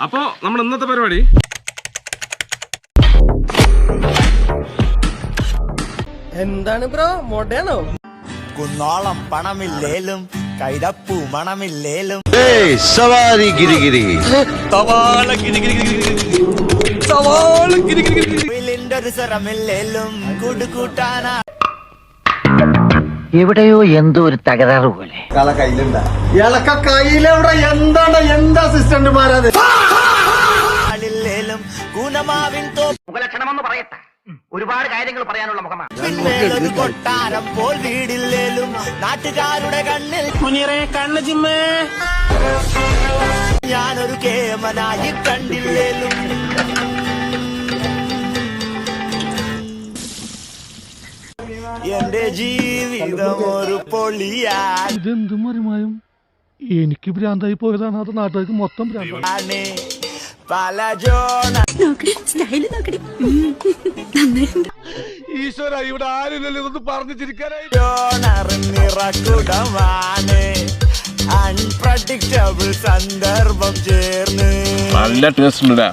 അപ്പോ നമ്മുടെ ഇന്നത്തെ പരിപാടി എന്താണ് ബ്രോ മൊടയാണോ? കുന്നോളം പണമില്ലേലും കൈതപ്പൂ മണമില്ലേലും സവാരി ഗിരിഗിരി ഒരു സ്വരമില്ലേലും കൂടുകൂട്ടാനാ എവിടെയോ എന്തോ ഒരു തകരാറ് പോലെ. ില്ലേലും ഗുണമാവിൻ മുഖലക്ഷണമെന്ന് പറയട്ടെ, ഒരുപാട് കാര്യങ്ങൾ പറയാനുള്ള മുഖമാണ്. തോപ്പിന്മേലൊരു കൊട്ടാരം പോൽ വീടില്ലേലും നാട്ടുകാരുടെ കണ്ണിൽ കണ്ണ് ചിമ്മേ. ഞാനൊരു കേമനായി കണ്ടില്ലേലും എന്റെ ജീവിതം ഒരു പൊളിയാണ്. ഇതെന്തും മറിമായും എനിക്ക് ഭ്രാന്തായി പോയതാണ്, അത് നാട്ടുകാർക്ക് മൊത്തം ഭ്രാന്താണ്. പല ജോണ ഈശ്വര, ഇവിടെ ആരില്ലല്ലോ ഇതൊന്ന് പറഞ്ഞു ചിരിക്കാനായി. ജോണറിറക്കുടമാണ് അൺപ്രഡിക്റ്റബിൾ സന്ദർഭം ചേർന്ന് നല്ല ടേസ്റ്റ് ഉണ്ട്.